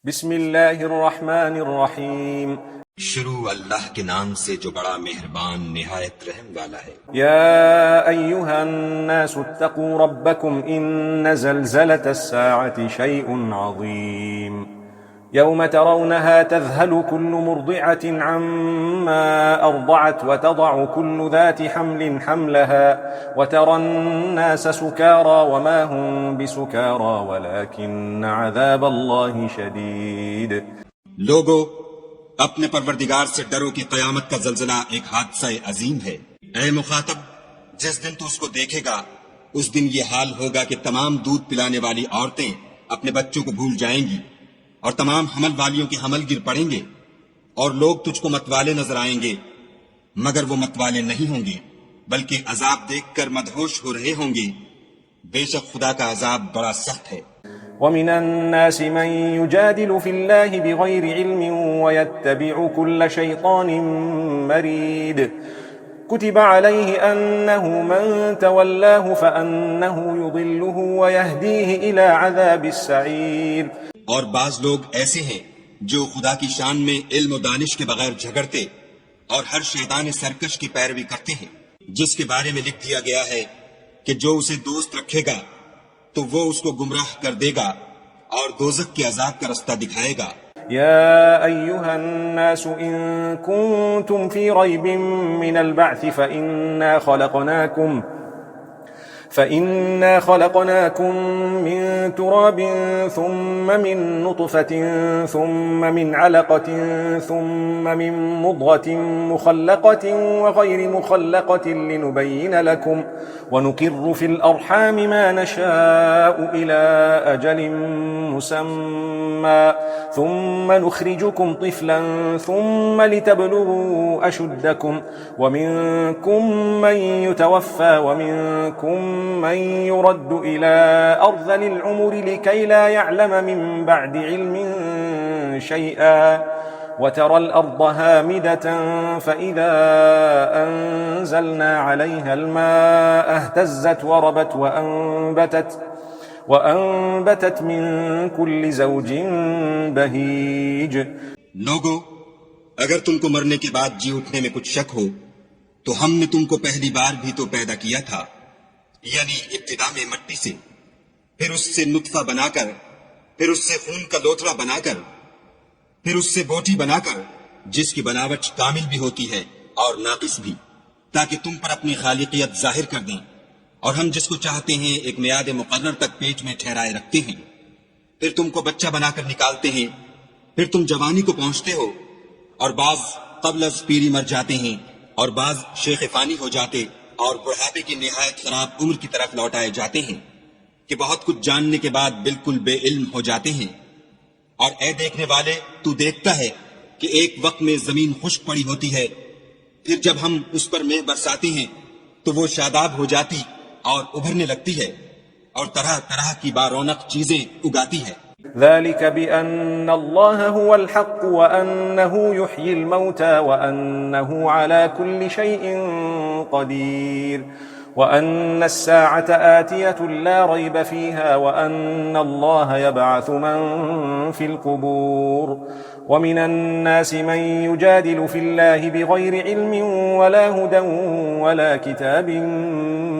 بسم اللہ الرحمن الرحیم شروع اللہ کے نام سے جو بڑا مہربان نہایت رحم والا ہے۔ یا ایہا الناس اتقوا ربکم ان زلزلة الساعة شیء عظیم يوم ترونها تذهل كل مرضعة عما أرضعت وتضع كل ذات حمل حملها وترى الناس سكارى وما هم بسكارى ولكن عذاب الله شديد۔ لوگو اپنے پروردگار سے ڈرو کہ قیامت کا زلزلہ ایک حادثہ عظیم ہے۔ اے مخاطب، جس دن تو اس کو دیکھے گا اس دن یہ حال ہوگا کہ تمام دودھ پلانے والی عورتیں اپنے بچوں کو بھول جائیں گی اور تمام حمل والیوں کے حمل گر پڑیں گے، اور لوگ تجھ کو متوالے نظر آئیں گے مگر وہ متوالے نہیں ہوں گے بلکہ عذاب دیکھ کر مدہوش ہو رہے ہوں گے۔ بے شک خدا کا عذاب بڑا سخت ہے۔ ومن الناس من يجادل في الله بغير علم ويتبع كل شيطان مريد كتب عليه أنه من تولاه فأنه يضله ويهديه إلى عذاب السعير۔ اور بعض لوگ ایسے ہیں جو خدا کی شان میں علم و دانش کے بغیر جھگڑتے اور ہر شیطان سرکش کی پیروی کرتے ہیں، جس کے بارے میں لکھ دیا گیا ہے کہ جو اسے دوست رکھے گا تو وہ اس کو گمراہ کر دے گا اور دوزخ کے عذاب کا رستہ دکھائے گا۔ يا أيها الناس إن كنتم في ريب من البعث فإنا خلقناكم من تراب ثم من نطفة ثم من علقة ثم من مضغة مخلقة وغير مخلقة لنبين لكم ونقر في الأرحام ما نشاء إلى أجل مسمى ثم نخرجكم طفلا ثم لتبلغوا أشدكم ومنكم من يتوفى ومنكم من يرد إلى أرذل العمر لكي لا يعلم من بعد علم شيئا وترى الأرض هامدة فإذا أنزلنا عليها الماء اهتزت وربت وأنبتت من كل زوج بهيج۔ لوگو اگر تم کو مرنے کے بعد جی اٹھنے میں کچھ شک ہو تو ہم نے تم کو پہلی بار بھی تو پیدا کیا تھا، یعنی ابتدا میں مٹی سے، پھر اس سے نطفہ بنا کر، پھر اس سے خون کا لوتھڑا بنا کر، پھر اس سے بوٹی بنا کر، جس کی بناوٹ کامل بھی ہوتی ہے اور ناقص بھی، تاکہ تم پر اپنی خالقیت ظاہر کر دیں، اور ہم جس کو چاہتے ہیں ایک میعاد مقرر تک پیٹ میں ٹھہرائے رکھتے ہیں، پھر تم کو بچہ بنا کر نکالتے ہیں، پھر تم جوانی کو پہنچتے ہو، اور بعض قبل از پیری مر جاتے ہیں اور بعض شیخ فانی ہو جاتے اور بڑھاپے کی نہایت خراب عمر کی طرف لوٹائے جاتے ہیں کہ بہت کچھ جاننے کے بعد بالکل بے علم ہو جاتے ہیں۔ اور اے دیکھنے والے، تو دیکھتا ہے کہ ایک وقت میں زمین خشک پڑی ہوتی ہے، پھر جب ہم اس پر مے برساتے ہیں تو وہ شاداب ہو جاتی اور ابھرنے لگتی ہے اور طرح طرح کی بارونق چیزیں اگاتی ہے۔ ذلك بأن الله هو الحق وأنه يحيي الموتى وأنه على كل شيء قدير وأن الساعة آتية لا ريب فيها وأن الله يبعث من في القبور ومن الناس من يجادل في الله بغير علم ولا هدى ولا كتاب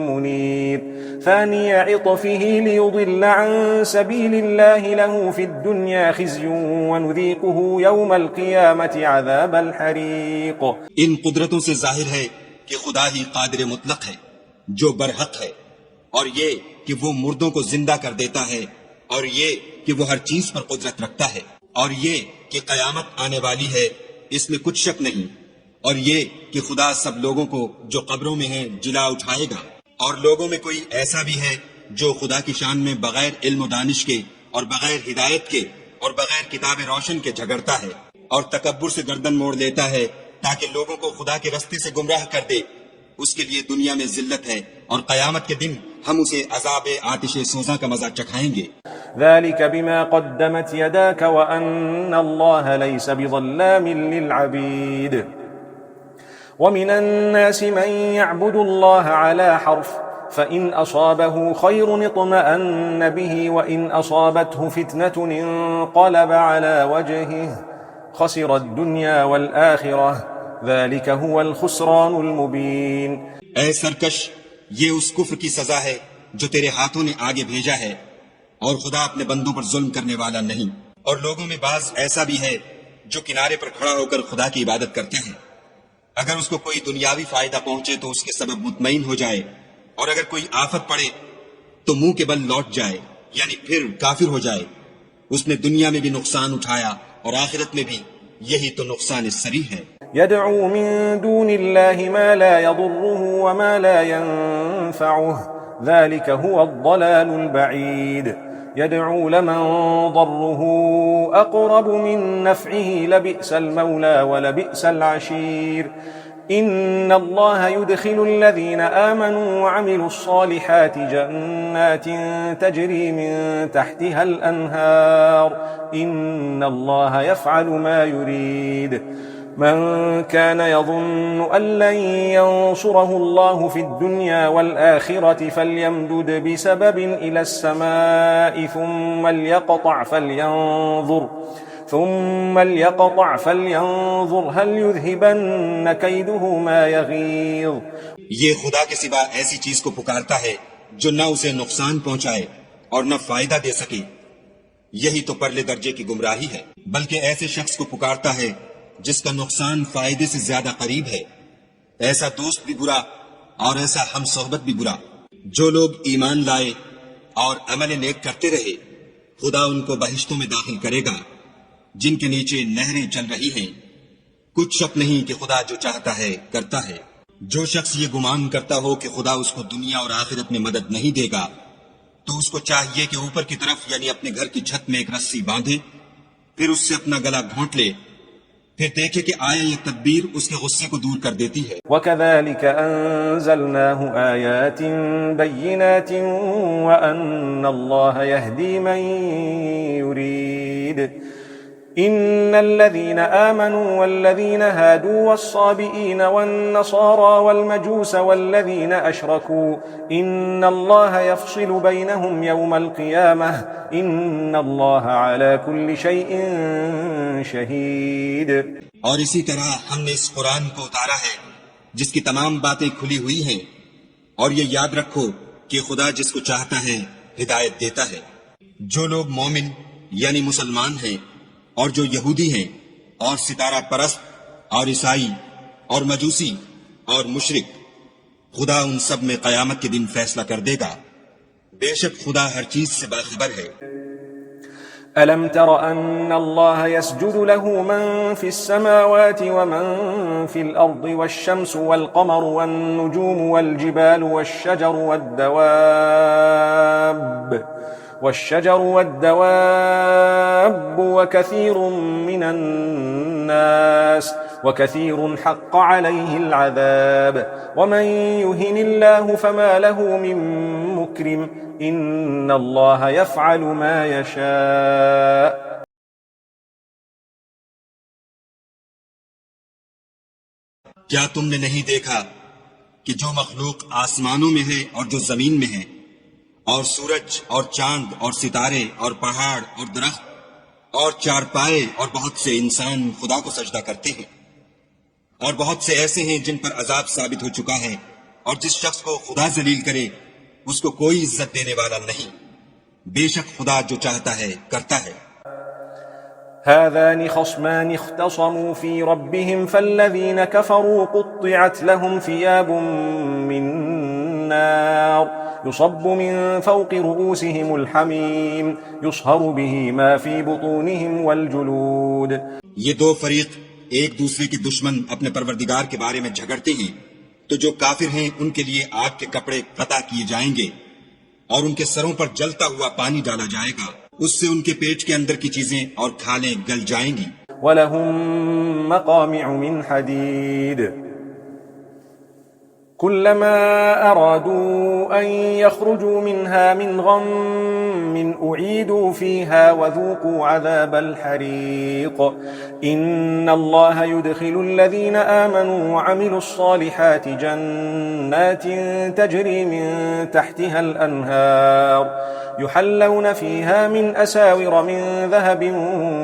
منير ثاني عطفه ليضل عن سبيل الله له في الدنيا خزي ونذيقه يوم القيامة عذاب الحريق۔ ان قدرتوں سے ظاہر ہے کہ خدا ہی قادر مطلق ہے جو برحق ہے، اور یہ کہ وہ مردوں کو زندہ کر دیتا ہے، اور یہ کہ وہ ہر چیز پر قدرت رکھتا ہے، اور یہ کہ قیامت آنے والی ہے، اس میں کچھ شک نہیں، اور یہ کہ خدا سب لوگوں کو جو قبروں میں ہیں جلا اٹھائے گا۔ اور لوگوں میں کوئی ایسا بھی ہے جو خدا کی شان میں بغیر علم و دانش کے اور بغیر ہدایت کے اور بغیر کتاب روشن کے جھگڑتا ہے اور تکبر سے گردن موڑ لیتا ہے تاکہ لوگوں کو خدا کے رستے سے گمراہ کر دے، اس کے لیے دنیا میں ذلت ہے اور قیامت کے دن ہم اسے عذاب آتش سوزاں کا مزہ چکھائیں گے۔ ذلك بما قدمت يداك وأن الله ليس بظلام للعبيد ومن الناس من يعبد الله على حرف فإن أصابه خير اطمأن به وإن أصابته فتنة انقلب على وجهه خسر الدنيا والآخرة ذلك هو الخسران المبين. اے سرکش، یہ اس کفر کی سزا ہے جو تیرے ہاتھوں نے آگے بھیجا ہے، اور خدا اپنے بندوں پر ظلم کرنے والا نہیں۔ اور لوگوں میں بعض ایسا بھی ہے جو کنارے پر کھڑا ہو کر خدا کی عبادت کرتے ہیں، اگر اس کو کوئی دنیاوی فائدہ پہنچے تو اس کے سبب مطمئن ہو جائے، اور اگر کوئی آفت پڑے تو منہ کے بل لوٹ جائے، یعنی پھر کافر ہو جائے۔ اس نے دنیا میں بھی نقصان اٹھایا اور آخرت میں بھی، یہی تو نقصان سری ہے۔ يدعو من دون الله ما لا يضره وما لا ينفعه ذلك هو الضلال البعيد. يدعو لمن ضره أقرب من نفعه لبئس المولى ولبئس العشير. إن الله يدخل الذين آمنوا وعملوا الصالحات جنات تجري من تحتها الأنهار إن الله يفعل ما يريد. من كان يظن أن لن ينصره الله في الدنيا والآخرة فليمدد بسبب إلى السماء ثم ليقطع فلينظر هل يذهبن كيده ما يغيظ. یہ خدا کے سوا ایسی چیز کو پکارتا ہے جو نہ اسے نقصان پہنچائے اور نہ فائدہ دے سکے، یہی تو پرلے درجے کی گمراہی ہے۔ بلکہ ایسے شخص کو پکارتا ہے جس کا نقصان فائدے سے زیادہ قریب ہے۔ ایسا دوست بھی برا اور ایسا ہم صحبت بھی برا۔ جو لوگ ایمان لائے اور عمل نیک کرتے رہے، خدا ان کو بہشتوں میں داخل کرے گا جن کے نیچے نہریں چل رہی ہیں۔ کچھ شک نہیں کہ خدا جو چاہتا ہے کرتا ہے۔ جو شخص یہ گمان کرتا ہو کہ خدا اس کو دنیا اور آخرت میں مدد نہیں دے گا، تو اس کو چاہیے کہ اوپر کی طرف یعنی اپنے گھر کی چھت میں ایک رسی باندھے، پھر اس سے اپنا گلا گھونٹ لے، پھر دیکھے کہ آیا یہ تدبیر اس کے غصے کو دور کر دیتی ہے۔ وَكَذَلِكَ أَنزَلْنَاهُ آيَاتٍ بَيِّنَاتٍ وَأَنَّ اللَّهَ يَهْدِي مَن يُرِيدُ. إن الذين آمنوا والذين هادوا والصابئين والنصارى والمجوس والذين أشركوا إن الله يفصل بينهم يوم القيامة إن الله على كل شيء شهيد. اور اسی طرح ہم نے اس قرآن کو اتارا ہے جس کی تمام باتیں کھلی ہوئی ہیں، اور یہ یاد رکھو کہ خدا جس کو چاہتا ہے ہدایت دیتا ہے۔ جو لوگ مومن یعنی مسلمان ہیں اور جو یہودی ہیں اور ستارہ پرست اور عیسائی اور مجوسی اور مشرک، خدا ان سب میں قیامت کے دن فیصلہ کر دے گا۔ بے شک خدا ہر چیز سے باخبر ہے۔ ألم تر أن الله يسجد له من في السماوات ومن في الأرض والشمس والقمر والنجوم والجبال والشجر والدواب وكثير حق عليه العذاب ومن يهن الله فما له من مكرم إن الله يفعل ما يشاء. کیا تم نے نہیں دیکھا کہ جو مخلوق آسمانوں میں ہے اور جو زمین میں ہے، اور سورج اور چاند اور ستارے اور پہاڑ اور درخت اور چارپائے اور بہت سے انسان خدا کو سجدہ کرتے ہیں، اور بہت سے ایسے ہیں جن پر عذاب ثابت ہو چکا ہے، اور جس شخص کو خدا ذلیل کرے اس کو کوئی عزت دینے والا نہیں۔ بے شک خدا جو چاہتا ہے کرتا ہے۔ هذان خصمان اختصموا في ربهم فالذين كفروا قطعت لهم ثياب من نار يصب من فوق رؤوسهم الحميم يصهر به ما في بطونهم والجلود. یہ دو فریق ایک دوسرے کے دشمن اپنے پروردگار کے بارے میں جھگڑتے ہیں، تو جو کافر ہیں ان کے لیے آگ کے کپڑے قطع کیے جائیں گے اور ان کے سروں پر جلتا ہوا پانی ڈالا جائے گا، اس سے ان کے پیٹ کے اندر کی چیزیں اور کھالیں گل جائیں گی۔ وَلَهُم مَّقَامِعُ مِنْ حَدِيدٍ كُلَّمَا أَرَادُوا أَن يَخْرُجُوا مِنْهَا مِنْ غَمٍّ أعيدوا فيها وذوقوا عذاب الحريق إن الله يدخل الذين آمنوا وعملوا الصالحات جنات تجري من تحتها الأنهار يحلون فيها من أساور من ذهب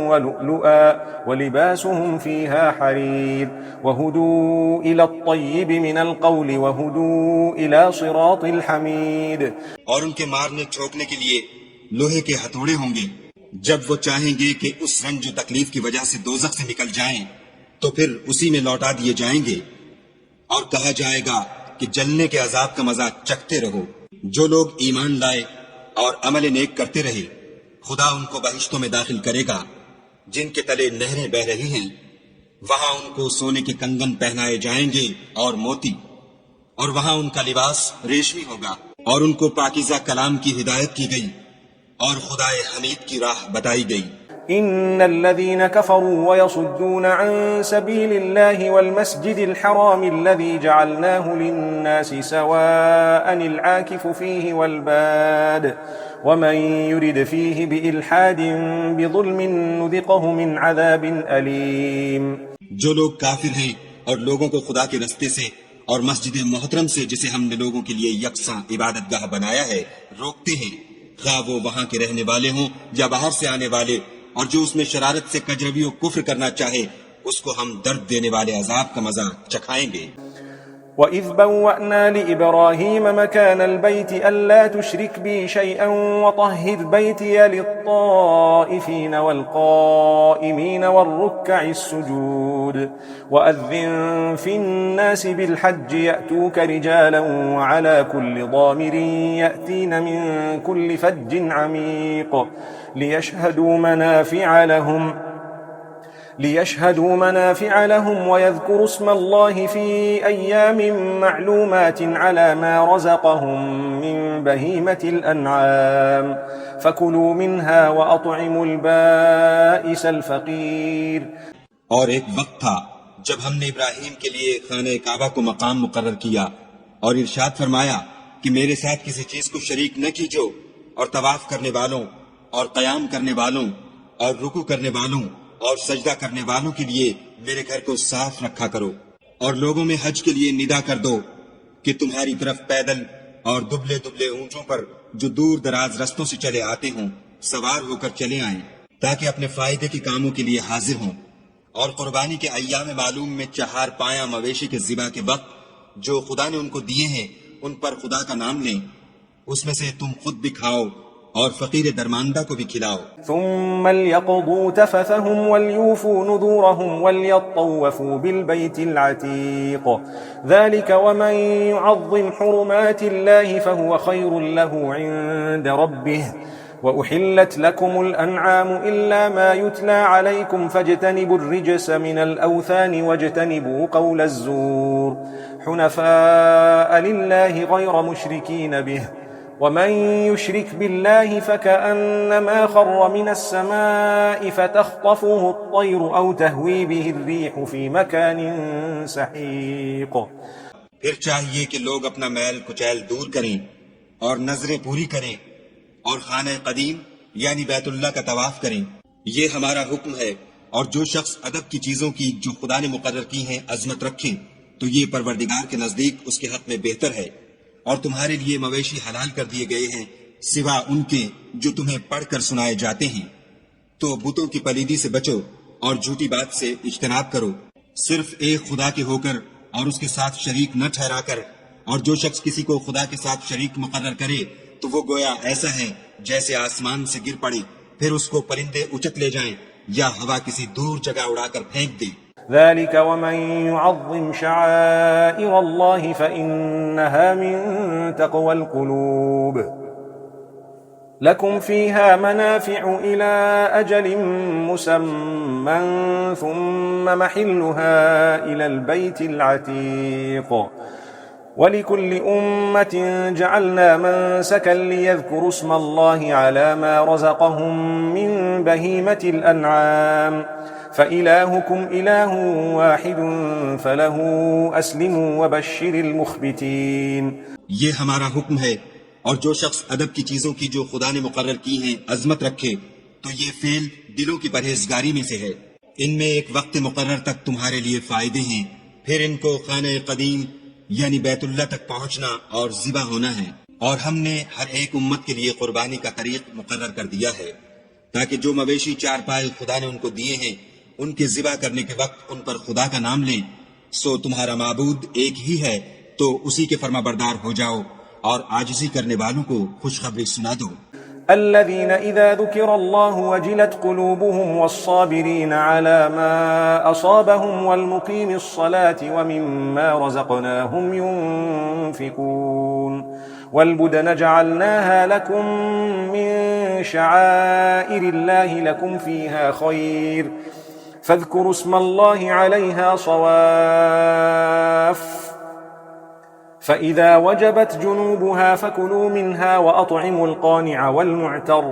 ولؤلؤا ولباسهم فيها حرير وهدوا إلى الطيب من القول وهدوا إلى صراط الحميد. اور ان کے مارنے ٹھوکنے کے لیے لوہے کے ہتھوڑے ہوں گے. جب وہ چاہیں گے کہ اس رنج و تکلیف کی وجہ سے دوزخ سے نکل جائیں تو پھر اسی میں لوٹا دیے جائیں گے اور کہا جائے گا کہ جلنے کے عذاب کا مزہ چکھتے رہو. جو لوگ ایمان لائے اور عمل نیک کرتے رہے خدا ان کو بہشتوں میں داخل کرے گا جن کے تلے نہریں بہ رہی ہیں. وہاں ان کو سونے کے کنگن پہنائے جائیں گے اور موتی، اور وہاں ان کا لباس ریشمی ہوگا، اور ان کو پاکیزہ کلام کی ہدایت کی گئی اور خدائے حمید کی راہ بتائی گئی. إن الذين كفروا ويصدون عن سبيل الله والمسجد الحرام الذي جعلناه للناس سواء العاكف فيه والباد ومن يرد فيه بإلحاد بظلم نذقه من عذاب أليم. جو لوگ کافر ہیں اور لوگوں کو خدا کے رستے سے اور مسجد محترم سے جسے ہم نے لوگوں کے لیے یکساں عبادت گاہ بنایا ہے روکتے ہیں، خواہ وہ وہاں کے رہنے والے ہوں یا باہر سے آنے والے، اور جو اس میں شرارت سے کجروی و کفر کرنا چاہے اس کو ہم درد دینے والے عذاب کا مزہ چکھائیں گے. وَإِذْ بَوَّأْنَا لِإِبْرَاهِيمَ مَكَانَ الْبَيْتِ أَلَّا تُشْرِكْ بِي شَيْئًا وَطَهِّرْ بَيْتِيَ لِلطَّائِفِينَ وَالْقَائِمِينَ وَالرُّكَّعِ السُّجُودِ وَأَذِّن فِي النَّاسِ بِالْحَجِّ يَأْتُوكَ رِجَالًا وَعَلَى كُلِّ ضَامِرٍ يَأْتِينَ مِن كُلِّ فَجٍّ عَمِيقٍ ليشهدوا منافع لهم ويذكروا اسم الله في أيام معلومات على ما رزقهم من بهيمة الأنعام فكلوا منها وأطعموا البائس الفقير. اور ایک وقت تھا جب ہم نے ابراہیم کے لیے خانہ کعبہ کو مقام مقرر کیا اور ارشاد فرمایا کہ میرے ساتھ کسی چیز کو شریک نہ کیجو، اور طواف کرنے والوں اور قیام کرنے والوں اور رکوع کرنے والوں اور سجدہ کرنے والوں کے لیے میرے گھر کو صاف رکھا کرو، اور لوگوں میں حج کے لیے ندا کر دو کہ تمہاری طرف پیدل اور دبلے دبلے اونٹوں پر جو دور دراز رستوں سے چلے آتے ہوں سوار ہو کر چلے آئیں تاکہ اپنے فائدے کے کاموں کے لیے حاضر ہوں. اور قربانی کے ایام معلوم میں 4 پایہ مویشی کے ذبح کے وقت جو خدا نے ان کو دیے ہیں ان پر خدا کا نام لیں، اس میں سے تم خود بھی کھاؤ اور فقیر درماندہ کو بھی کھلاؤ. ثم ليقضوا تفثهم وليوفوا نذورهم وليطوفوا بالبيت العتيق ذلك ومن يعظم حرمات الله فهو خير له عند ربه وأحلت لكم الأنعام إلا ما يتلى عليكم فاجتنبوا الرجس من الأوثان واجتنبوا قول الزور حنفاء لله غير مشركين به ومن يشرك بالله فكأنما خر من السماء فتخطفه الطير أو تهوي به الريح في مكان سحيق. پھر چاہیے کہ لوگ اپنا میل کچیل دور کریں اور نظریں پوری کریں اور خانہ قدیم یعنی بیت اللہ کا طواف کریں. یہ ہمارا حکم ہے، اور جو شخص ادب کی چیزوں کی جو خدا نے مقرر کی ہیں عظمت رکھیں تو یہ پروردگار کے نزدیک اس کے حق میں بہتر ہے. اور تمہارے لیے مویشی حلال کر دیے گئے ہیں سوا ان کے جو تمہیں پڑھ کر سنائے جاتے ہیں. تو بتوں کی پلیدی سے بچو اور جھوٹی بات سے اجتناب کرو، صرف ایک خدا کے ہو کر اور اس کے ساتھ شریک نہ ٹھہرا کر. اور جو شخص کسی کو خدا کے ساتھ شریک مقرر کرے تو وہ گویا ایسا ہے جیسے آسمان سے گر پڑے پھر اس کو پرندے اچک لے جائیں یا ہوا کسی دور جگہ اڑا کر پھینک دے. ذلك ومن يعظم شعائر الله فإنها من تقوى القلوب لكم فيها منافع إلى أجل مسمى ثم محلها إلى البيت العتيق ولكل أمة جعلنا منسكا ليذكروا اسم الله على ما رزقهم من بهيمة الأنعام فإلهكم إله واحد فله أسلموا وبشر المخبتين. یہ ہمارا حکم ہے اور جو شخص ادب کی چیزوں کی جو خدا نے مقرر کی ہیں عظمت رکھے تو یہ فعل دلوں کی پرہیزگاری میں سے ہے۔ ان میں ایک وقت مقرر تک تمہارے لیے فائدے ہیں، پھر ان کو خانہ قدیم یعنی بیت اللہ تک پہنچنا اور ذبح ہونا ہے، اور ہم نے ہر ایک امت کے لیے قربانی کا طریق مقرر کر دیا ہے تاکہ جو مویشی چار پائے خدا نے ان کو دیے ہیں ان کے ذبح کرنے کے وقت ان پر خدا کا نام لیں۔ سو تمہارا معبود ایک ہی ہے تو اسی کے فرما بردار ہو جاؤ اور عاجزی کرنے والوں کو خوشخبری سنا دو۔ الذين إذا ذكر الله وجلت قلوبهم والصابرين على ما أصابهم والمقيم الصلاة ومما رزقناهم ينفقون والبدن جعلناها لكم من شعائر الله لكم فيها خير فاذكروا اسم الله عليها صواف فإذا وجبت جنوبها فكلوا منها وأطعموا القانع والمعتر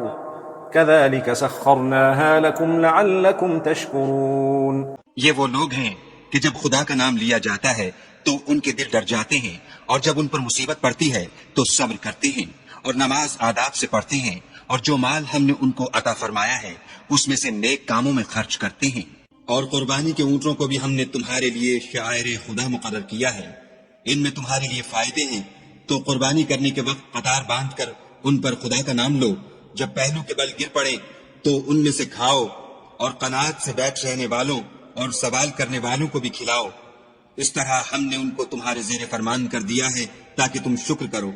كذلك سخرناها لكم لعلكم تشكرون۔ یہ وہ لوگ ہیں کہ جب خدا کا نام لیا جاتا ہے تو ان کے دل ڈر جاتے ہیں، اور جب ان پر مصیبت پڑتی ہے تو صبر کرتے ہیں اور نماز آداب سے پڑھتے ہیں، اور جو مال ہم نے ان کو عطا فرمایا ہے اس میں سے نیک کاموں میں خرچ کرتے ہیں۔ اور قربانی کے اونٹوں کو بھی ہم نے تمہارے لیے شعائر خدا مقرر کیا ہے، ان میں تمہارے لیے فائدے ہیں، تو قربانی کرنے کے وقت قطار باندھ کر ان پر خدا کا نام لو، جب پہلو کے بل گر پڑے تو ان میں سے کھاؤ، اور قناعت سے بیٹھ رہنے والوں اور سوال کرنے والوں کو بھی کھلاؤ۔ اس طرح ہم نے ان کو تمہارے زیر فرمان کر دیا ہے تاکہ تم شکر کرو۔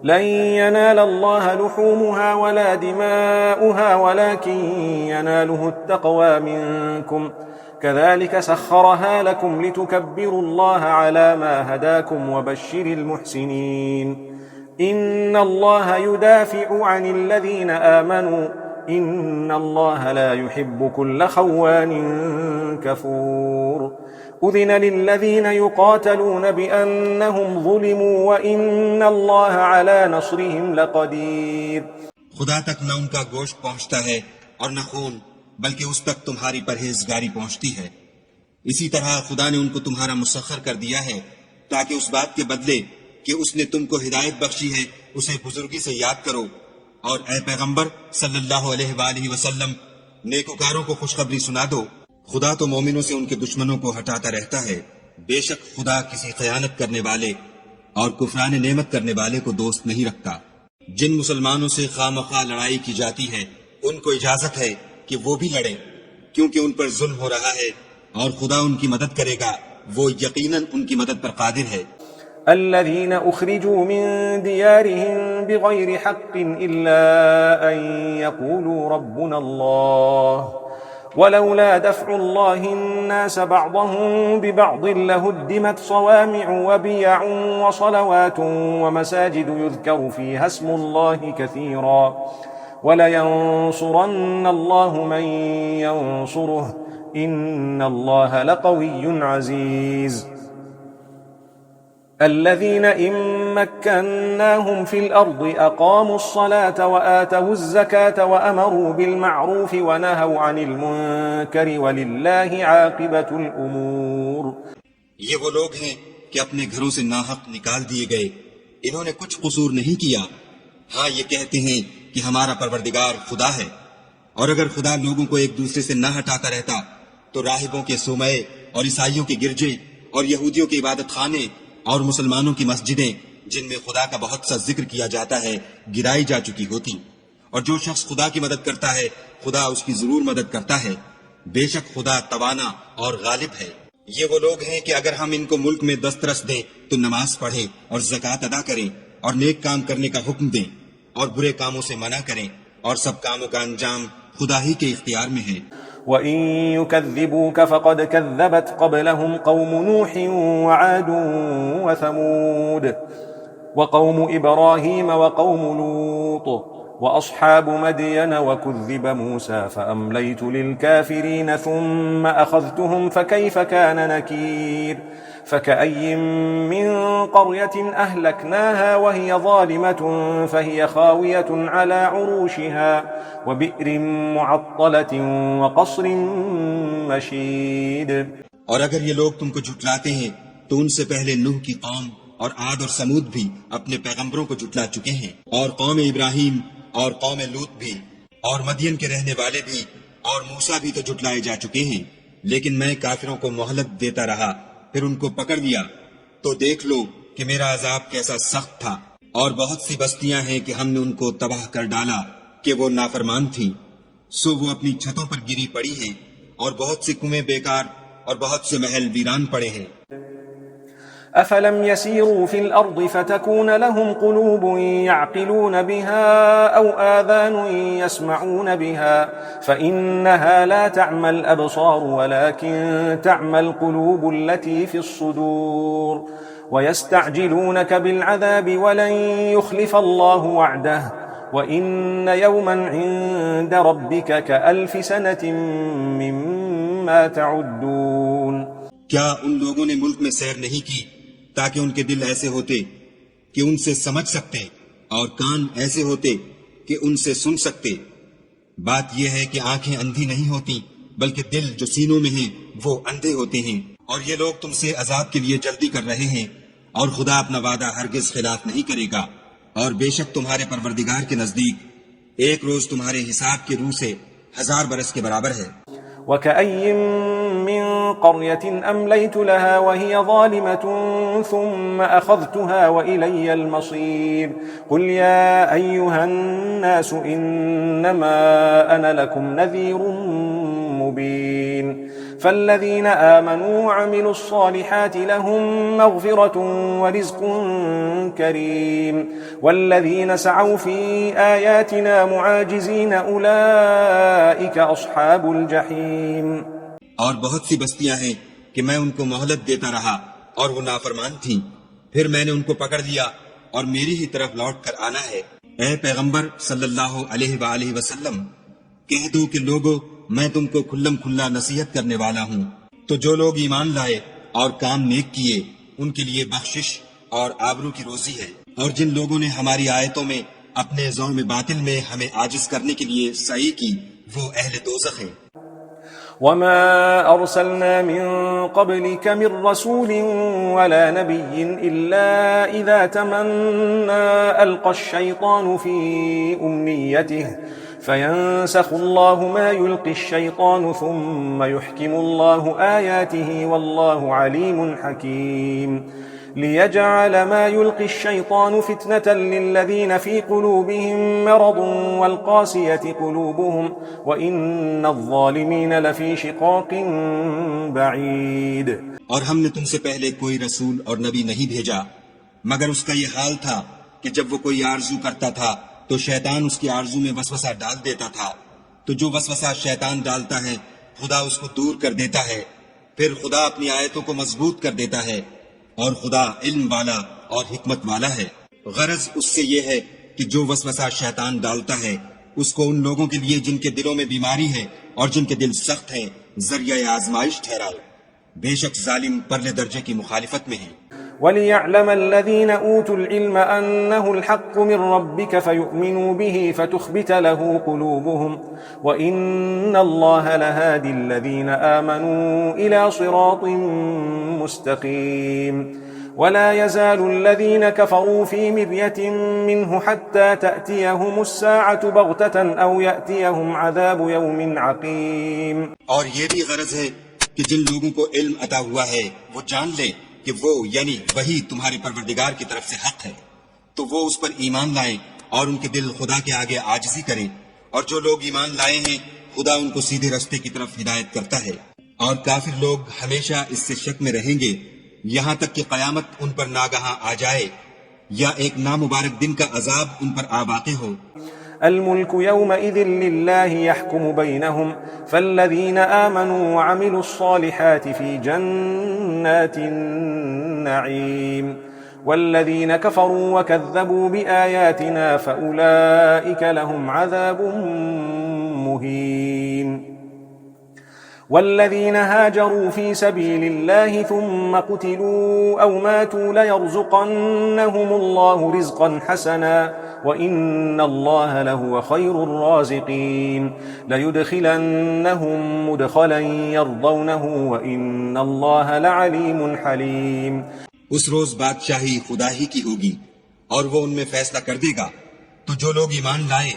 لن ينال الله لحومها ولا دماؤها ولكن يناله التقوى منكم كذلك سخرها لكم لتكبروا الله على ما هداكم وبشر المحسنين إن الله يدافع عن الذين آمنوا إن الله لا يحب كل خوان كفور أذن للذين يقاتلون بأنهم ظلموا وإن الله على نصرهم لقدير۔ خدا تک نہ ان کا گوشت پہنچتا ہے اور نہ خون، بلکہ اس تک تمہاری پرہیزگاری پہنچتی ہے۔ اسی طرح خدا نے ان کو تمہارا مسخر کر دیا ہے تاکہ اس بات کے بدلے کہ اس نے تم کو ہدایت بخشی ہے اسے بزرگی سے یاد کرو، اور اے پیغمبر صلی اللہ علیہ وآلہ وسلم نیکوکاروں کو خوشخبری سنا دو۔ خدا تو مومنوں سے ان کے دشمنوں کو ہٹاتا رہتا ہے، بے شک خدا کسی خیانت کرنے والے اور کفران نعمت کرنے والے کو دوست نہیں رکھتا۔ جن مسلمانوں سے خواہ لڑائی کی جاتی ہے ان کو اجازت ہے کہ وہ بھی لڑیں، کیونکہ ان پر ظلم ہو رہا ہے، اور خدا ان کی مدد کرے گا، وہ یقیناً ان کی مدد پر قادر ہے۔ الذين أخرجوا من ديارهم بغير حق إلا أن يقولوا ربنا الله ولولا دفع الله الناس بعضهم ببعض لهدمت صوامع وبيع وصلوات ومساجد يذكر فيها اسم الله كثيرا ولينصرن الله من ينصره إن الله لقوي عزيز۔ الذين إن مكناهم في الأرض أقاموا الصلاة وآتوا الزكاة وأمروا بالمعروف ونهوا عن المنكر ولله عاقبة الأمور۔ یہ وہ لوگ ہیں کہ اپنے گھروں سے ناحق نکال دیے گئے، انہوں نے کچھ قصور نہیں کیا، ہاں یہ کہتے ہیں کہ ہمارا پروردگار خدا ہے، اور اگر خدا لوگوں کو ایک دوسرے سے نہ ہٹاتا رہتا تو راہبوں کے صومعے اور عیسائیوں کے گرجے اور یہودیوں کے عبادت خانے اور مسلمانوں کی مسجدیں جن میں خدا کا بہت سا ذکر کیا جاتا ہے گرائی جا چکی ہوتی۔ اور جو شخص خدا کی مدد کرتا ہے خدا اس کی ضرور مدد کرتا ہے، بے شک خدا توانا اور غالب ہے۔ یہ وہ لوگ ہیں کہ اگر ہم ان کو ملک میں دسترس دیں تو نماز پڑھیں اور زکوٰۃ ادا کریں اور نیک کام کرنے کا حکم دیں اور برے کاموں سے منع کریں، اور سب کاموں کا انجام خدا ہی کے اختیار میں ہے۔ وَإِن يُكَذِّبُوكَ فَقَدْ كَذَّبَتْ قَبْلَهُمْ قَوْمُ نُوحٍ وَعَادٌ وَثَمُودُ وَقَوْمُ إِبْرَاهِيمَ وَقَوْمُ لُوطٍ وَأَصْحَابُ مَدْيَنَ وَكُذِّبَ مُوسَى فَأَمْلَيْتُ لِلْكَافِرِينَ ثُمَّ أَخَذْتُهُمْ فَكَيْفَ كَانَ نَكِيرِ فَكَأَيٍّ مِّن قَرْيَةٍ أَهْلَكْنَاهَا وَهِيَ ظَالِمَةٌ فَهِيَ خَاوِيَةٌ عَلَى عُرُوشِهَا وَبِئْرٍ مُّعَطَّلَةٍ وَقَصْرٍ مَّشِيدٍ۔ اور اگر یہ لوگ تم کو جھٹلاتے ہیں تو ان سے پہلے نوح کی قوم اور عاد اور سمود بھی اپنے پیغمبروں کو جھٹلا چکے ہیں، اور قوم ابراہیم اور قوم لوط بھی، اور مدین کے رہنے والے بھی، اور موسیٰ بھی تو جھٹلائے جا چکے ہیں۔ لیکن میں کافروں کو مہلت دیتا رہا، پھر ان کو پکڑ لیا، تو دیکھ لو کہ میرا عذاب کیسا سخت تھا۔ اور بہت سی بستیاں ہیں کہ ہم نے ان کو تباہ کر ڈالا کہ وہ نافرمان تھیں، سو وہ اپنی چھتوں پر گری پڑی ہیں، اور بہت سے کنویں بیکار اور بہت سے محل ویران پڑے ہیں۔ أفلم يسيروا في الأرض فتكون لهم قلوب يعقلون بها أو آذان يسمعون بها فإنها لا تعمى الأبصار ولكن تعمى القلوب التي في الصدور ويستعجلونك بالعذاب ولن يخلف الله وعده وإن يوما عند ربك كألف سنة مما تعدون۔ کیا ان لوگوں نے ملک میں سیر نہیں کی تاکہ ان کے دل ایسے ہوتے کہ ان سے سمجھ سکتے اور کان ایسے ہوتے کہ ان سے سن سکتے؟ بات یہ ہے کہ آنکھیں اندھی نہیں ہوتی بلکہ دل جو سینوں میں ہیں وہ اندھے ہوتے ہیں، اور یہ لوگ تم سے عذاب کے لیے جلدی کر رہے ہیں، اور خدا اپنا وعدہ ہرگز خلاف نہیں کرے گا۔ اور بے شک تمہارے پروردگار کے نزدیک ایک روز تمہارے حساب کے روح سے 1000 برس کے برابر ہے۔ وكأي من قرية أمليت لها وهي ظالمة ثم أخذتها وإلي المصير قل يا أيها الناس إنما أنا لكم نذير مبين فالذين آمنوا وعملوا الصالحات لهم مغفرة ورزق كريم والذين سعوا في آياتنا معاجزين أولئك أصحاب الجحيم۔ اور بہت سی بستیاں ہیں کہ میں ان کو مہلت دیتا رہا اور وہ نافرمان تھیں، پھر میں نے ان کو پکڑ لیا اور میری ہی طرف لوٹ کر آنا ہے۔ اے پیغمبر صلی اللہ علیہ وآلہ وسلم، کہہ دو کہ لوگو میں تم کو کھلم کھلا نصیحت کرنے والا ہوں، تو جو لوگ ایمان لائے اور کام نیک کیے ان کے لیے بخشش اور آبرو کی روزی ہے، اور جن لوگوں نے ہماری آیتوں میں اپنے ظلم باطل میں ہمیں عاجز کرنے کے لیے سعی کی وہ اہل دوزخ ہیں۔ وما أرسلنا من قبلك من رسول ولا نبي إلا إذا تمنى ألقى الشيطان في أمنيته فينسخ الله ما يلقي الشيطان ثم يحكم الله آياته والله عليم حكيم ليجعل ما يلقي الشيطان فتنة للذين في قلوبهم مرض والقاسية قلوبهم وإن الظالمين لفي شقاق بعيد۔ اور ہم نے تم سے پہلے کوئی رسول اور نبی نہیں بھیجا مگر اس کا یہ حال تھا کہ جب وہ کوئی آرزو کرتا تھا تو شیطان اس کی آرزو میں وسوسہ ڈال دیتا تھا، تو جو وسوسہ شیطان ڈالتا ہے خدا اس کو دور کر دیتا ہے، پھر خدا اپنی آیتوں کو مضبوط کر دیتا ہے، اور خدا علم والا اور حکمت والا ہے۔ غرض اس سے یہ ہے کہ جو وسوسہ شیطان ڈالتا ہے اس کو ان لوگوں کے لیے جن کے دلوں میں بیماری ہے اور جن کے دل سخت ہیں ذریعہ آزمائش ٹھہراؤ، بے شک ظالم پرلے درجے کی مخالفت میں ہیں۔ وَلِيَعْلَمَ الَّذِينَ أُوتُوا الْعِلْمَ أَنَّهُ الْحَقُّ مِنْ رَبِّكَ فَيُؤْمِنُوا بِهِ فَتُخْبِتَ لَهُ قُلُوبُهُمْ وَإِنَّ اللَّهَ لَهَادِ الَّذِينَ آمَنُوا إِلَى صِرَاطٍ مُسْتَقِيمٍ ولا يزال الذين كفروا في مرية منه حتى تأتيهم الساعة بغتة أو يأتيهم عذاب يوم عقيم۔ اور یہ بھی غرض ہے کہ جن لوگوں کو علم عطا ہوا ہے وہ جان لیں کہ وہ یعنی وہی تمہارے پروردگار کی طرف سے حق ہے، تو وہ اس پر ایمان لائیں اور ان کے دل خدا کے آگے عاجزی کریں، اور جو لوگ ایمان لائے ہیں خدا ان کو سیدھے رستے کی طرف ہدایت کرتا ہے۔ اور کافر لوگ ہمیشہ اس سے شک میں رہیں گے یہاں تک کہ قیامت ان پر ناگہاں آ جائے یا ایک نامبارک دن کا عذاب ان پر آ واقع ہو۔ الملك يومئذ لله يحكم بينهم فالذين آمنوا وعملوا الصالحات في جنات النعيم والذين كفروا وكذبوا بآياتنا فأولئك لهم عذاب مهين۔ والذين هاجروا في سبيل الله ثم قتلوا أو ماتوا ليرزقنهم الله رزقا حسنا وإن الله لهو خير الرازقين ليدخلنهم مدخلا يرضونه وإن الله لعليم حليم۔ اس روز بادشاہی خدا ہی کی ہوگی اور وہ ان میں فیصلہ کر دے گا. تو جو لوگ ایمان لائے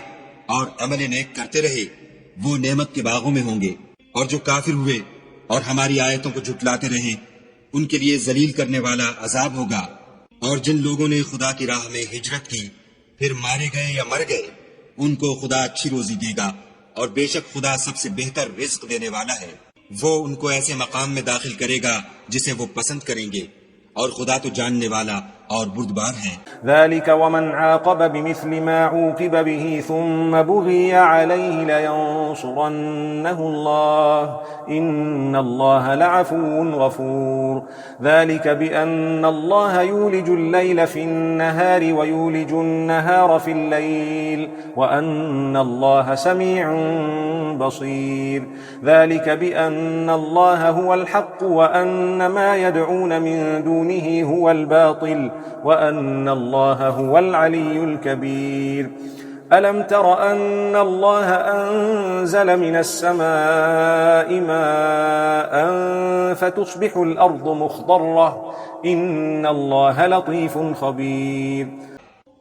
اور عمل نیک کرتے رہے وہ نعمت کے باغوں میں ہوں گے، اور جو کافر ہوئے اور ہماری آیتوں کو جھٹلاتے رہے ان کے لیے ذلیل کرنے والا عذاب ہوگا. اور جن لوگوں نے خدا کی راہ میں ہجرت کی پھر مارے گئے یا مر گئے ان کو خدا اچھی روزی دے گا، اور بے شک خدا سب سے بہتر رزق دینے والا ہے. وہ ان کو ایسے مقام میں داخل کرے گا جسے وہ پسند کریں گے، اور خدا تو جاننے والا اور بردبار ہے. ذلك ومن عاقب بمثل ما عوقب به ثم بغي عليه لينصرنه الله إن الله لعفو غفور. ذلك بأن الله يولج الليل في النهار ويولج النهار في الليل وأن الله سميع بصير. ذلك بأن الله هو الحق وأن ما يدعون من دونه هو الباطل وأن الله هو العلي الكبير. ألم تر أن الله أنزل من السماء ماء فتصبح الأرض مخضرة إن الله لطيف خبير.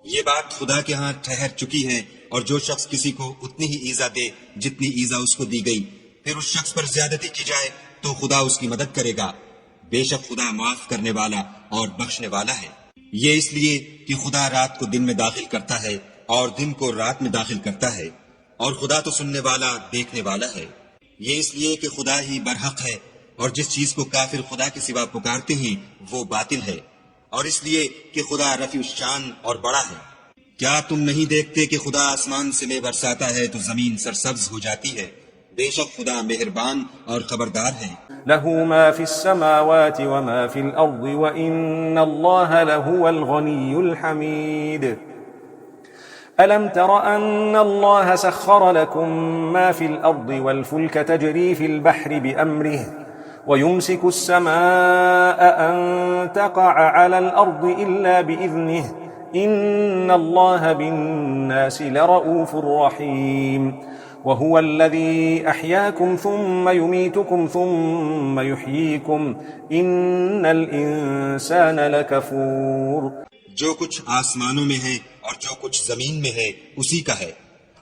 یہ بات خدا کے ہاں ٹھہر چکی ہے، اور جو شخص کسی کو اتنی ہی ایذا دے جتنی ایذا اس کو دی گئی پھر اس شخص پر زیادتی کی جائے تو خدا اس کی مدد کرے گا. بے شک خدا معاف کرنے والا اور بخشنے والا ہے. یہ اس لیے کہ خدا رات کو دن میں داخل کرتا ہے اور دن کو رات میں داخل کرتا ہے، اور خدا تو سننے والا دیکھنے والا ہے. یہ اس لیے کہ خدا ہی برحق ہے، اور جس چیز کو کافر خدا کے سوا پکارتے ہیں وہ باطل ہے، اور اس لیے کہ خدا رفیع الشان اور بڑا ہے. کیا تم نہیں دیکھتے کہ خدا آسمان سے مے برساتا ہے تو زمین سرسبز ہو جاتی ہے؟ بے شک خدا مہربان اور خبردار ہے. له ما في السماوات وما في الأرض وإن الله لهو الغني الحميد. ألم تر أن الله سخر لكم ما في الأرض والفلك تجري في البحر بأمره ويمسك السماء أن تقع على الأرض إلا بإذنه إن الله بالناس لرؤوف رحيم. وهو الذي أحياكم ثم يميتكم ثم يحييكم إن الإنسان لكفور. جو کچھ آسمانوں میں ہے اور جو کچھ زمین میں ہے اسی کا ہے،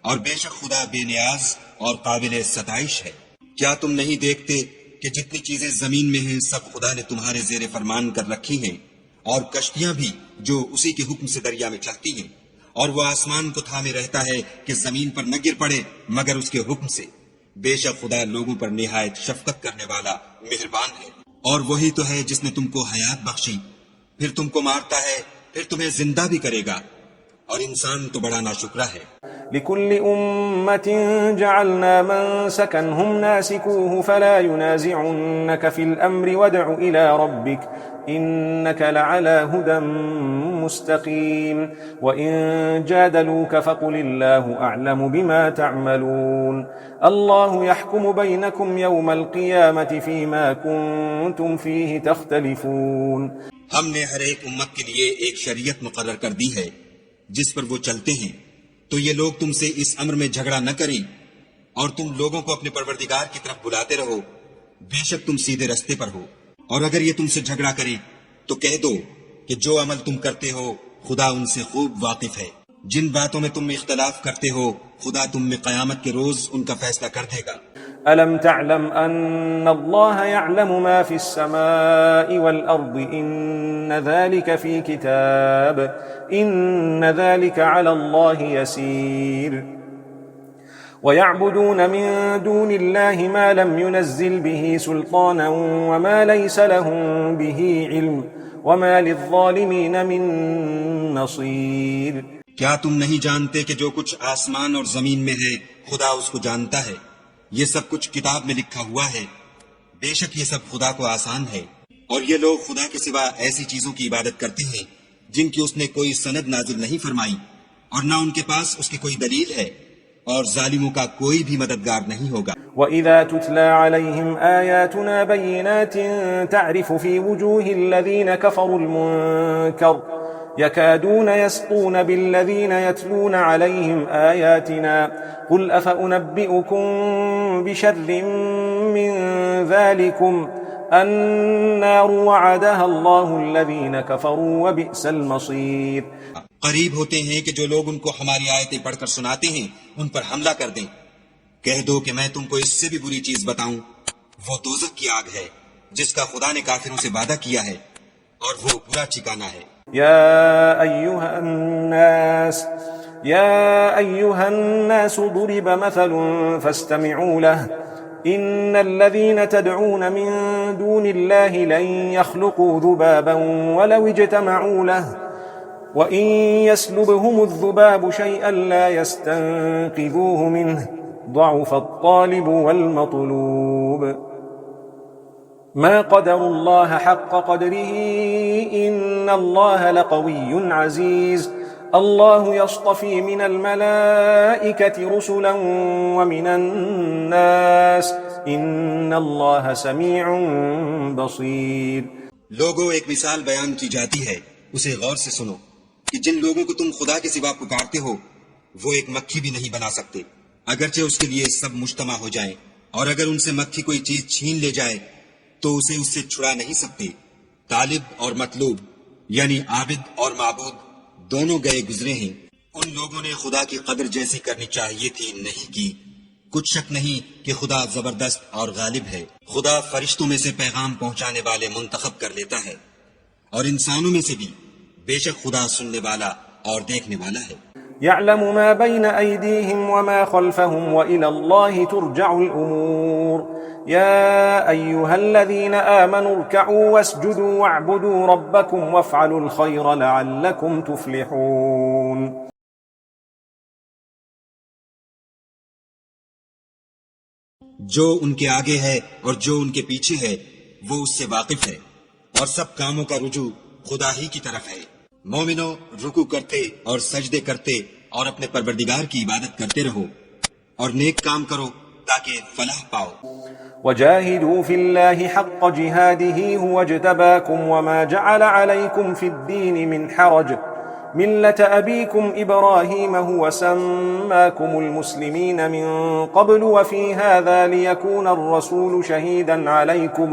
اور بے شک خدا بے نیاز اور قابل ستائش ہے. کیا تم نہیں دیکھتے کہ جتنی چیزیں زمین میں ہیں سب خدا نے تمہارے زیر فرمان کر رکھی ہیں، اور کشتیاں بھی جو اسی کے حکم سے دریا میں چلتی ہیں، اور وہ آسمان کو تھامے رہتا ہے کہ زمین پر نہ گر پڑے مگر اس کے حکم سے. بے شک خدا لوگوں پر نہایت شفقت کرنے والا مہربان ہے. اور وہی تو ہے جس نے تم کو حیات بخشی پھر تم کو مارتا ہے پھر تمہیں زندہ بھی کرے گا، اور انسان تو بڑا ناشکرا ہے. لكل أمة جعلنا منسكا هم ناسكوه فلا ينازعنك في الأمر وادع إلى ربك إنك لعلى هدى مستقيم. وإن جادلوك فقل الله أعلم بما تعملون. الله يحكم بينكم يوم القيامة فيما كنتم فيه تختلفون. ہم نے ہر ایک امت کے لیے ایک شریعت مقرر کر دی ہے جس پر وہ چلتے ہیں، تو یہ لوگ تم سے اس امر میں جھگڑا نہ کریں، اور تم لوگوں کو اپنے پروردگار کی طرف بلاتے رہو، بے شک تم سیدھے رستے پر ہو. اور اگر یہ تم سے جھگڑا کریں تو کہہ دو کہ جو عمل تم کرتے ہو خدا ان سے خوب واقف ہے. جن باتوں میں تم اختلاف کرتے ہو خدا تم میں قیامت کے روز ان کا فیصلہ کر دے گا. ألم تعلم أن الله يعلم ما في السماء والأرض إن ذلك في كتاب إن ذلك على الله يسير. ويعبدون من دون الله ما لم ينزل به سلطانا وما ليس لهم به علم وما للظالمين من نصير. کیا تم نہیں جانتے کہ جو کچھ آسمان اور زمین میں ہے خدا اس کو جانتا ہے؟ یہ سب کچھ کتاب میں لکھا ہوا ہے. بے شک یہ سب خدا کو آسان ہے. اور یہ لوگ خدا کے سوا ایسی چیزوں کی عبادت کرتے ہیں جن کی اس نے کوئی سند نازل نہیں فرمائی، اور نہ ان کے پاس اس کی کوئی دلیل ہے، اور ظالموں کا کوئی بھی مددگار نہیں ہوگا. وَإِذَا تُتْلَى عَلَيْهِمْ آيَاتُنَا بَيِّنَاتٍ تَعْرِفُ فِي وُجُوهِ الَّذِينَ كَفَرُوا الْمُنكَرَ يكادون يسطون بالذين يتلون عليهم آياتنا قل أفأنبئكم بشر من ذلكم النار وعدها الله الذين كفروا وبئس المصير. قریب ہوتے ہیں کہ جو لوگ ان کو ہماری آیتیں پڑھ کر سناتے ہیں ان پر حملہ کر دیں. کہہ دو کہ میں تم کو اس سے بھی بری چیز بتاؤں، وہ دوزخ کی آگ ہے جس کا خدا نے کافروں سے وعدہ کیا ہے اور وہ برا ٹھکانہ ہے. يا أيها الناس ضرب مثل فاستمعوا له إن الذين تدعون من دون الله لن يخلقوا ذبابا ولو اجتمعوا له وإن يسلبهم الذباب شيئا لا يستنقذوه منه ضعف الطالب والمطلوب. ما قدر الله حق قدره إن الله لقوي عزيز. الله يصطفي من الملائكة رسلا ومن الناس إن الله سميع بصير. لوگوں ایک مثال بیان کی جاتی ہے، اسے غور سے سنو کہ جن لوگوں کو تم خدا کے سوا پکارتے ہو وہ ایک مکھی بھی نہیں بنا سکتے اگرچہ اس کے لیے سب مجتمع ہو جائیں، اور اگر ان سے مکھی کوئی چیز چھین لے جائے تو اسے اس سے چھڑا نہیں سکتے. طالب اور مطلوب یعنی عابد اور معبود دونوں گئے گزرے ہیں. ان لوگوں نے خدا کی قدر جیسی کرنی چاہیے تھی نہیں کی. کچھ شک نہیں کہ خدا زبردست اور غالب ہے. خدا فرشتوں میں سے پیغام پہنچانے والے منتخب کر لیتا ہے اور انسانوں میں سے بھی بے شک خدا سننے والا اور دیکھنے والا ہے. يعلم ما بين أيديهم وما خلفهم وإلى الله ترجع الأمور. يا أيها الذين آمنوا اركعوا واسجدوا واعبدوا ربكم وافعلوا الخير لعلكم تفلحون. جو ان کے آگے ہے اور جو ان کے پیچھے ہے وہ اس سے واقف ہے اور سب کاموں کا رجوع خدا ہی کی طرف ہے. مومنو، رکوع کرتے اور سجدے کرتے اور اپنے پروردگار کی عبادت کرتے رہو اور نیک کام کرو تاکہ فلاح پاؤ. وجاهدوا في الله حق جهاده هو اجتباكم وما جعل عليكم في الدين من حرج ملة أبيكم إبراهيم هو سماكم المسلمين من قبل وفي هذا ليكون الرسول شهيدا عليكم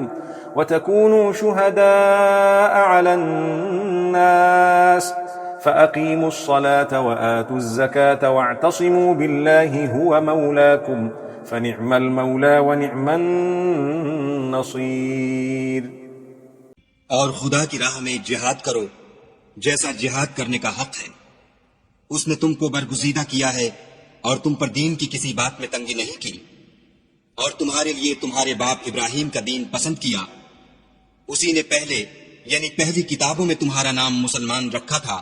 وتكونوا شهداء على الناس فأقيموا الصلاة وآتوا الزكاة واعتصموا بالله هو مولاكم فنعم المولى ونعم النصير. اور خدا کی راہ میں جہاد کرو جیسا جہاد کرنے کا حق ہے. اس نے تم کو برگزیدہ کیا ہے اور تم پر دین کی کسی بات میں تنگی نہیں کی، اور تمہارے لیے تمہارے باپ ابراہیم کا دین پسند کیا. اسی نے پہلے یعنی پہلی کتابوں میں تمہارا نام مسلمان رکھا تھا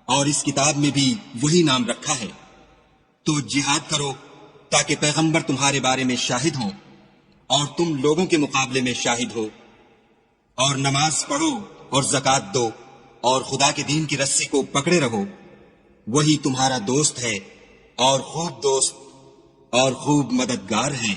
اور اس کتاب میں بھی وہی نام رکھا ہے. تو جہاد کرو تاکہ پیغمبر تمہارے بارے میں شاہد ہوں اور تم لوگوں کے مقابلے میں شاہد ہو. اور نماز پڑھو اور زکوٰۃ دو اور خدا کے دین کی رسی کو پکڑے رہو. وہی تمہارا دوست ہے اور خوب دوست اور خوب مددگار ہے.